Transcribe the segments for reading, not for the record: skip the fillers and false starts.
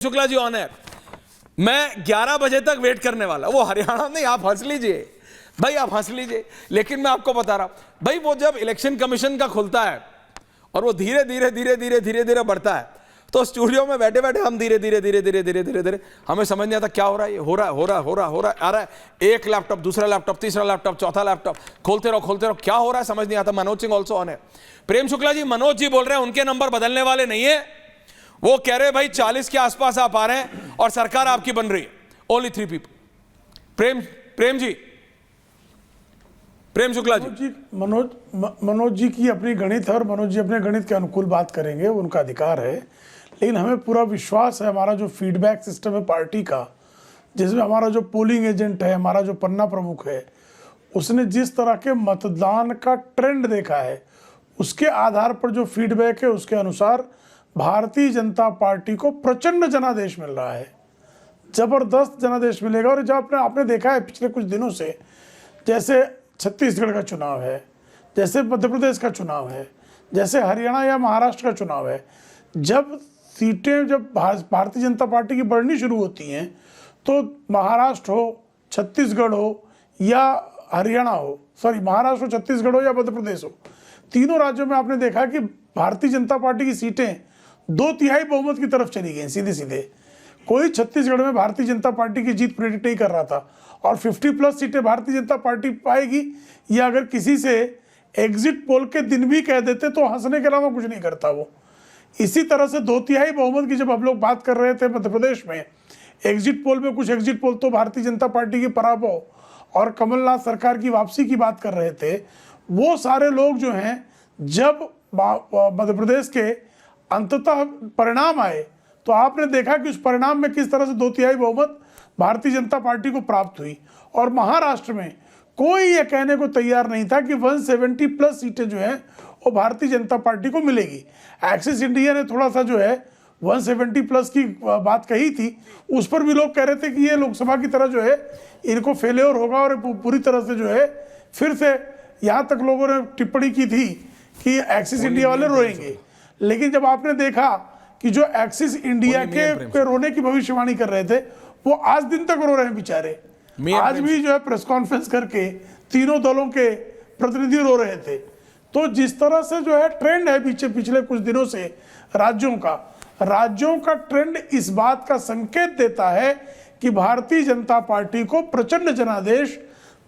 Shukla ji on है। मैं 11 बजे तक वेट करने वाला। वो हरियाणा नहीं, आप हंस लीजिए भाई, आप हंस लीजिए, लेकिन मैं आपको बता रहा हूं भाई, वो जब इलेक्शन कमीशन का खुलता है और वो धीरे धीरे धीरे धीरे धीरे धीरे बढ़ता है, तो स्टूडियो में बैठे बैठे हम धीरे धीरे धीरे धीरे धीरे धीरे धीरे हमें समझ नहीं आता क्या हो रहा है, ये हो रहा है हो रहा है हो रहा है हो रहा है आ रहा है। एक लैपटॉप, दूसरा लैपटॉप, तीसरा लैपटॉप, चौथा लैपटॉप, खोलते रहो, क्या हो रहा है समझ नहीं आता। मनोज सिंह ऑल्सो ऑन है। प्रेम शुक्ला जी, मनोज जी बोल रहे हैं उनके नंबर बदलने वाले नहीं है, वो कह रहे भाई 40 के आसपास आप आ रहे हैं और सरकार आपकी बन रही है। Only 3 people. प्रेम शुक्ला जी, मनोज जी की अपनी गणित है और मनोज जी अपने गणित के अनुकूल बात करेंगे, उनका अधिकार है। लेकिन हमें पूरा विश्वास है, हमारा जो फीडबैक सिस्टम है पार्टी का, जिसमें हमारा जो पोलिंग एजेंट है, हमारा जो पन्ना प्रमुख है, उसने जिस तरह के मतदान का ट्रेंड देखा है, उसके आधार पर जो फीडबैक है उसके अनुसार भारतीय जनता पार्टी को प्रचंड जनादेश मिल रहा है, जबरदस्त जनादेश मिलेगा। और जब आपने देखा है पिछले कुछ दिनों से, जैसे छत्तीसगढ़ का चुनाव है, जैसे मध्य प्रदेश का चुनाव है, जैसे हरियाणा या महाराष्ट्र का चुनाव है, जब सीटें जब भारतीय जनता पार्टी की बढ़नी शुरू होती हैं, तो महाराष्ट्र हो, छत्तीसगढ़ हो या हरियाणा हो, महाराष्ट्र हो, छत्तीसगढ़ हो या मध्य प्रदेश हो, तीनों राज्यों में आपने देखा कि भारतीय जनता पार्टी की सीटें 2/3 बहुमत की तरफ चली गई सीधे सीधे। कोई छत्तीसगढ़ में भारतीय जनता पार्टी की जीत प्रेडिक्ट नहीं कर रहा था, और 50+ सीटें भारतीय जनता पार्टी पाएगी, या अगर किसी से एग्जिट पोल के दिन भी कह देते तो हंसने के अलावा कुछ नहीं करता वो। इसी तरह से 2/3 बहुमत की जब हम लोग बात कर रहे थे मध्य प्रदेश में, एग्जिट पोल में कुछ एग्जिट पोल तो भारतीय जनता पार्टी की पराभव और कमलनाथ सरकार की वापसी की बात कर रहे थे, वो सारे लोग जो हैं, जब मध्य प्रदेश के अंततः परिणाम आए तो आपने देखा कि उस परिणाम में किस तरह से 2/3 बहुमत भारतीय जनता पार्टी को प्राप्त हुई। और महाराष्ट्र में कोई ये कहने को तैयार नहीं था कि 170+ सीटें जो हैं वो भारतीय जनता पार्टी को मिलेगी। एक्सिस इंडिया ने थोड़ा सा जो है 170+ की बात कही थी, उस पर भी लोग कह रहे थे कि ये लोकसभा की तरह जो है इनको फेल्योर होगा और पूरी तरह से जो है फिर से, यहाँ तक लोगों ने टिप्पणी की थी कि एक्सिस इंडिया वाले रोएंगे। लेकिन जब आपने देखा कि जो एक्सिस इंडिया के रोने की भविष्यवाणी कर रहे थे, वो आज दिन तक रो रहे हैं बेचारे। आज भी जो है प्रेस कॉन्फ्रेंस करके तीनों दलों के प्रतिनिधि रो रहे थे। तो जिस तरह से जो है ट्रेंड है पिछले कुछ दिनों से राज्यों का ट्रेंड इस बात का संकेत देता है कि भारतीय जनता पार्टी को प्रचंड जनादेश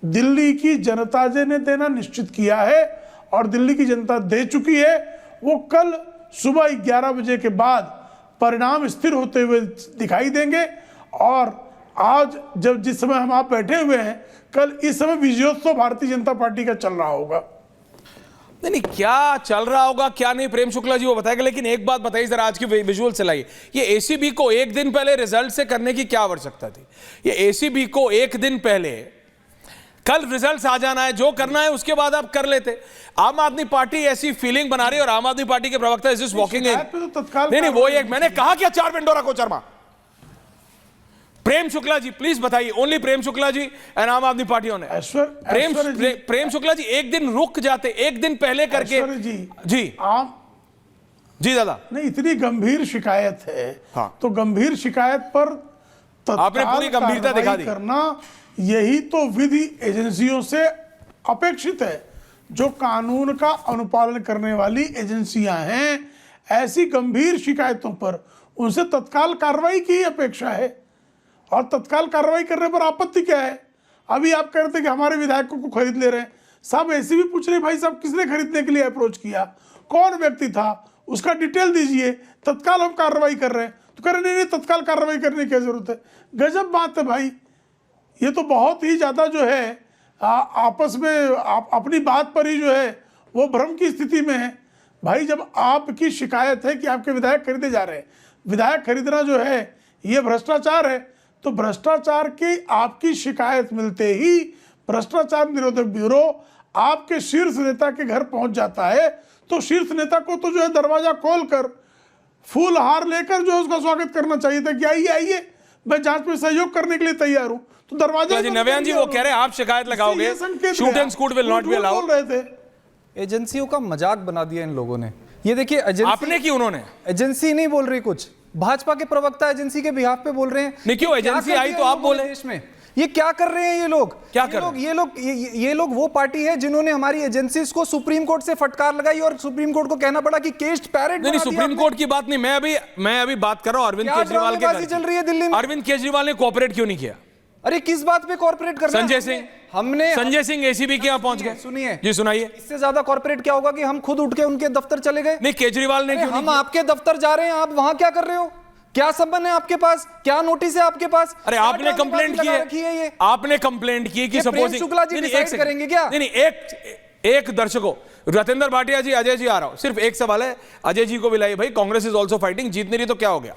दिल्ली की जनता ने देना निश्चित किया है, और दिल्ली की जनता दे चुकी है। वो कल सुबह 11 बजे के बाद परिणाम स्थिर होते हुए दिखाई देंगे। और आज जिस समय हम आप बैठे हुए हैं, कल इस समय विजयोत्सव भारतीय जनता पार्टी का चल रहा होगा। नहीं, क्या चल रहा होगा क्या नहीं प्रेम शुक्ला जी वो बताएगा, लेकिन एक बात बताइए जरा, आज की विजुअल चलाइए। ये एसीबी को एक दिन पहले रिजल्ट से करने की क्या आवश्यकता थी? ये एसीबी को एक दिन पहले, कल रिजल्ट्स आ जाना है, जो करना है उसके बाद आप कर लेते। आम आदमी पार्टी ऐसी फीलिंग बना रही है, और आम आदमी पार्टी के प्रवक्ता इज जस्ट वॉकिंग इन। नहीं, वो एक मैंने कहा क्या 4 पिंडोरा को चरमा। प्रेम शुक्ला जी प्लीज बताइए, only Prem Shukla ji and Aam Aadmi party ने। प्रेम शुक्ला जी एक दिन रुक जाते, एक दिन पहले करके जी दादा। नहीं, इतनी गंभीर शिकायत है, हाँ, तो गंभीर शिकायत पर आपने पूरी गंभीरता दिखा दी करना, यही तो विधि एजेंसियों से अपेक्षित है। जो कानून का अनुपालन करने वाली एजेंसियां हैं, ऐसी गंभीर शिकायतों पर उनसे तत्काल कार्रवाई की अपेक्षा है। और तत्काल कार्रवाई करने पर आपत्ति क्या है? अभी आप कह रहे थे कि हमारे विधायकों को खरीद ले रहे हैं, साहब ऐसे भी पूछ रहे भाई साहब किसने खरीदने के लिए अप्रोच किया, कौन व्यक्ति था, उसका डिटेल दीजिए, तत्काल हम कार्रवाई कर रहे हैं। तो कह रहे नहीं, तत्काल कार्रवाई करने की क्या जरूरत है? गजब बात है भाई, ये तो बहुत ही ज़्यादा जो है आपस में अपनी बात पर ही जो है वो भ्रम की स्थिति में है। भाई जब आपकी शिकायत है कि आपके विधायक खरीदे जा रहे हैं, विधायक खरीदना जो है ये भ्रष्टाचार है, तो भ्रष्टाचार की आपकी शिकायत मिलते ही भ्रष्टाचार निरोधक ब्यूरो आपके शीर्ष नेता के घर पहुंच जाता है। तो शीर्ष नेता को तो जो है दरवाजा खोलकर फूल हार लेकर जो है उसका स्वागत करना चाहिए था कि आइए आइए, मैं जांच में सहयोग करने के लिए तैयार हूं। तो दरवाजा नव्यान जी वो कह रहे हैं आप शिकायत लगाओगे, shoot and scoot will not be allowed. बोल रहे थे एजेंसियों का मजाक बना दिया इन लोगों ने। ये देखिए, आपने की, उन्होंने एजेंसी नहीं बोल रही कुछ, भाजपा के प्रवक्ता एजेंसी के बिहाफ पे बोल रहे हैं। नहीं, क्यों क्या एजेंसी कर आई दिया तो आप लोगों ने बोले। देश में ये क्या कर रहे हैं ये लोग? क्या ये कर लोग ये लोग वो पार्टी है जिन्होंने हमारी एजेंसीज को सुप्रीम कोर्ट से फटकार लगाई और सुप्रीम कोर्ट को कहना पड़ा कि केस्ड पैरेड। नहीं, सुप्रीम कोर्ट की बात नहीं, मैं अभी बात कर रहा हूं अरविंद केजरीवाल के घर चल रही है दिल्ली में। अरविंद केजरीवाल ने कोऑपरेट क्यों नहीं किया? अरे किस बात पे कॉर्पोरेट करना? संजय सिंह एसीबी के यहां पहुंच गए। सुनिए जी सुनाइए। इससे ज्यादा कॉर्पोरेट क्या होगा कि हम खुद उठ के उनके दफ्तर चले गए? नहीं, केजरीवाल ने क्यों नहीं हम आपके दफ्तर जा रहे हैं, आप वहां क्या कर रहे हो? क्या संबंध है आपके पास? क्या नोटिस है आपके पास? अरे आपने कंप्लेंट की है, आपने कंप्लेंट की कि सपोजिंग शुक्ला जी डिसाइड करेंगे क्या? नहीं, एक दर्शकों, रतेंद्र भाटिया जी, अजय जी आ रहा हूं, सिर्फ एक सवाल है, अजय जी को भी लाइए भाई। कांग्रेस इज ऑल्सो फाइटिंग, जीत नहीं रही तो क्या हो गया?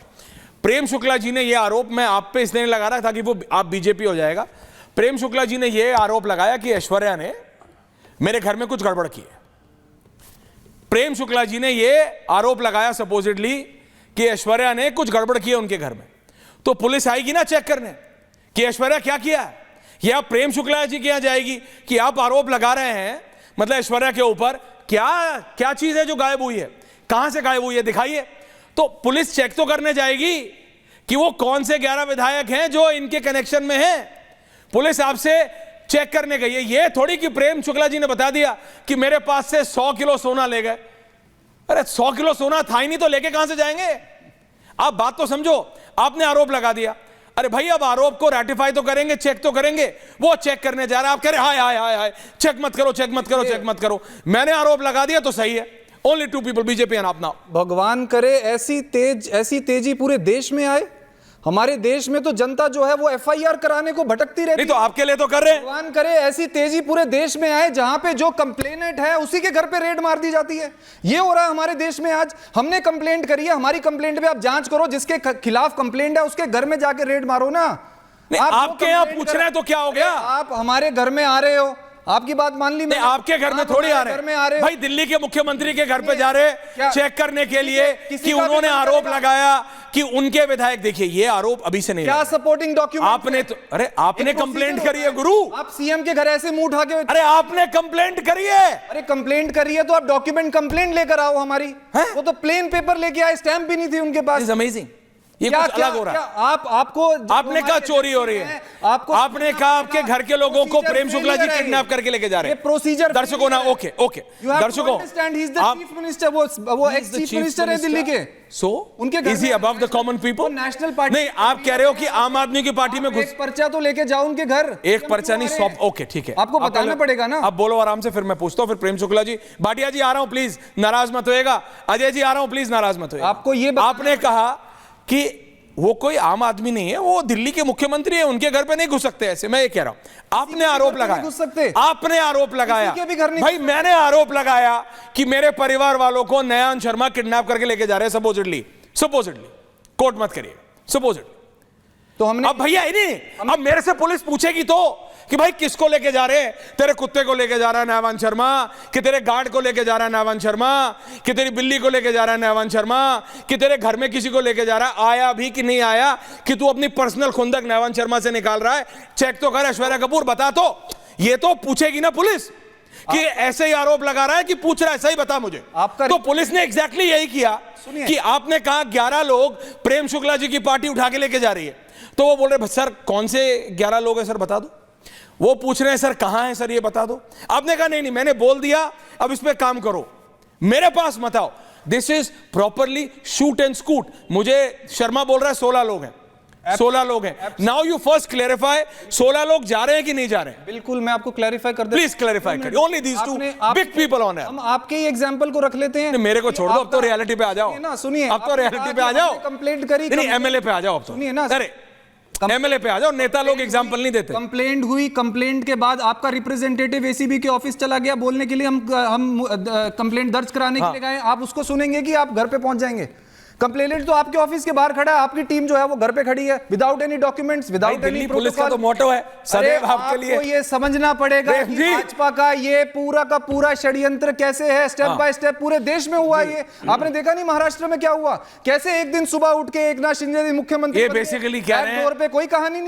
प्रेम शुक्ला जी ने यह आरोप, मैं आप पे इसलिए लगा रहा था कि वो आप बीजेपी हो जाएगा। प्रेम शुक्ला जी ने यह आरोप लगाया कि ऐश्वर्या ने मेरे घर में कुछ गड़बड़ की है। प्रेम शुक्ला जी ने यह आरोप लगाया सपोजिटली कि ऐश्वर्या ने कुछ गड़बड़ की है उनके घर में। तो पुलिस आएगी ना चेक करने कि ऐश्वर्या क्या किया है, या प्रेम शुक्ला जी के यहां जाएगी कि आप आरोप लगा रहे हैं मतलब ऐश्वर्या के ऊपर क्या चीज है जो गायब हुई है, कहां से गायब हुई है, दिखाइए। तो पुलिस चेक तो करने जाएगी कि वो कौन से 11 विधायक हैं जो इनके कनेक्शन में हैं। पुलिस आपसे चेक करने गई है, ये थोड़ी कि प्रेम शुक्ला जी ने बता दिया कि मेरे पास से 100 किलो सोना ले गए। अरे 100 किलो सोना था ही नहीं तो लेके कहां से जाएंगे? आप बात तो समझो। आपने आरोप लगा दिया, अरे भाई अब आरोप को रैटिफाई तो करेंगे, चेक तो करेंगे। वो चेक करने जा रहा है, आप कह रहे हाय हाय हाय हाय, चेक मत करो, चेक मत करो, चेक मत करो। मैंने आरोप लगा दिया तो सही है। ओनली 2 people, बीजेपी एंड आप नाउ। भगवान करे ऐसी तेजी पूरे देश में आए। हमारे देश में तो जनता जो है वो एफआईआर कराने को भटकती रहती है। नहीं तो आपके लिए तो कर रहे हैं। भगवान करे ऐसी तेजी पूरे देश में आए जहां पे जो कंप्लेनेंट है उसी के घर पे रेड मार दी जाती है। ये हो रहा है हमारे देश में आज। हमने कंप्लेंट करी है, हमारी कंप्लेंट पे आप जांच करो, जिसके खिलाफ कंप्लेंट है उसके घर में जाके रेड मारो ना। आपके यहाँ पूछ रहे हैं तो क्या हो गया? आप हमारे घर में आ रहे हो, आपकी बात मान ली मैंने। आपके घर में थोड़ी आ रहे हैं भाई, दिल्ली के मुख्यमंत्री के घर पे जा रहे चेक करने के लिए कि उन्होंने आरोप लगाया कि उनके विधायक। देखिए ये आरोप अभी से नहीं, क्या सपोर्टिंग डॉक्यूमेंट आपने तो, अरे आपने कंप्लेंट करी है गुरु। आप सीएम के घर ऐसे मुंह उठा के, अरे आपने कंप्लेंट करी है। अरे कंप्लेंट करी है तो आप डॉक्यूमेंट कंप्लेंट लेकर आओ हमारी। वो तो प्लेन पेपर लेके आए, स्टैंप भी नहीं थी उनके पास। अमेजिंग। ये कुछ अलग हो रहा है। आपने कहा चोरी हो रही है, आपने कहा आपके घर के लोगों को प्रेम शुक्ला जी किडनैप करके लेके जा रहे हैं। प्रोसीजर दर्शकों ना, ओके दर्शकों, चीफ मिनिस्टर, वो एक्स चीफ मिनिस्टर है दिल्ली के। सो उनके is he above the common people? National party नहीं, आप कह रहे हो कि आम आदमी की पार्टी में घुस, एक पर्चा तो लेके जाओ उनके घर। एक पर्चा नहीं, सॉफ्ट, ओके ठीक है, आपको बताना पड़ेगा ना। आप बोलो आराम से, फिर मैं पूछता हूं। फिर प्रेम शुक्ला जी, भाटिया जी आ रहा हूं प्लीज, नाराज मत होएगा। अजय जी आ रहा हूं प्लीज, नाराज मत होएगा। आपको ये आपने कहा कि वो कोई आम आदमी नहीं है, वो दिल्ली के मुख्यमंत्री है, उनके घर पे नहीं घुस सकते ऐसे। मैं ये कह रहा हूं, आपने आरोप लगाया, घुस सकते, आपने आरोप लगाया भाई, मैंने आरोप लगाया कि मेरे परिवार वालों को नयन शर्मा किडनैप करके लेके जा रहे हैं सपोजिटली। कोर्ट मत करिए, सपोजिटली। तो हमने अब भैया नहीं, अब मेरे से पुलिस पूछेगी तो कि भाई किसको लेके जा रहे हैं? तेरे कुत्ते को लेके जा रहा है नयन शर्मा, कि तेरे गार्ड को लेके जा रहा है नयन शर्मा, कि तेरी बिल्ली को लेके जा रहा है नयन शर्मा, कि तेरे घर में किसी को लेके जा रहा है? आया भी कि नहीं आया कि तू अपनी पर्सनल खुंदक नयन शर्मा से निकाल रहा है? चेक तो कर ऐश्वर्या कपूर, बता तो। ये तो पूछेगी ना पुलिस कि ऐसे ही आरोप लगा रहा है कि पूछ रहा है, सही बता मुझे। तो पुलिस ने एग्जैक्टली यही किया कि आपने कहा 11 लोग प्रेम शुक्ला जी की पार्टी उठा के लेके जा रही है। तो वो बोल रहे सर कौन से 11 लोग हैं सर, बता दो। वो पूछ रहे हैं सर कहां है सर, ये बता दो। आपने कहा नहीं मैंने बोल दिया, अब इस पे काम करो, मेरे पास मत आओ। This is properly shoot and scoot. मुझे शर्मा बोल रहा है 16 लोग हैं, 16 लोग हैं। नाउ यू फर्स्ट क्लैरिफाई, 16 लोग जा रहे हैं कि नहीं जा रहे हैं? बिल्कुल, मैं आपको क्लैरिफाई कर देता हूं। प्लीज क्लैरिफाई करिए। Only these two big people on air. हम आपके ही एग्जांपल को रख लेते हैं। मेरे को छोड़ दो, अब तो रियलिटी पे आ जाओ ना। सुनिए, अब तो रियलिटी पे आ जाओ। कंप्लेंट करी, नहीं एमएलए पे आ जाओ अब तो। सुनिए ना, अरे एमएलए पे आ जाओ, नेता लोग एग्जांपल नहीं देते। कंप्लेंट हुई, कंप्लेंट के बाद आपका रिप्रेजेंटेटिव एसीबी के ऑफिस चला गया बोलने के लिए, हम कंप्लेंट दर्ज कराने के लिए गए। आप उसको सुनेंगे कि आप घर पे पहुंच जाएंगे? कंप्लेनेंट तो आपके ऑफिस के बाहर खड़ा है, आपकी टीम जो है वो घर पे खड़ी है, without any documents, without any police का तो मोटो है सदैव आपके लिए। ये समझना पड़ेगा कि भाजपा का ये पूरा का पूरा षड्यंत्र कैसे है, स्टेप बाय स्टेप पूरे देश में हुआ। ये आपने देखा नहीं महाराष्ट्र में क्या हुआ, कैसे एक दिन सुबह उठ के एकनाथ शिंदे मुख्यमंत्री, ये बेसिकली कह रहे हैं पे कोई कहानी नहीं।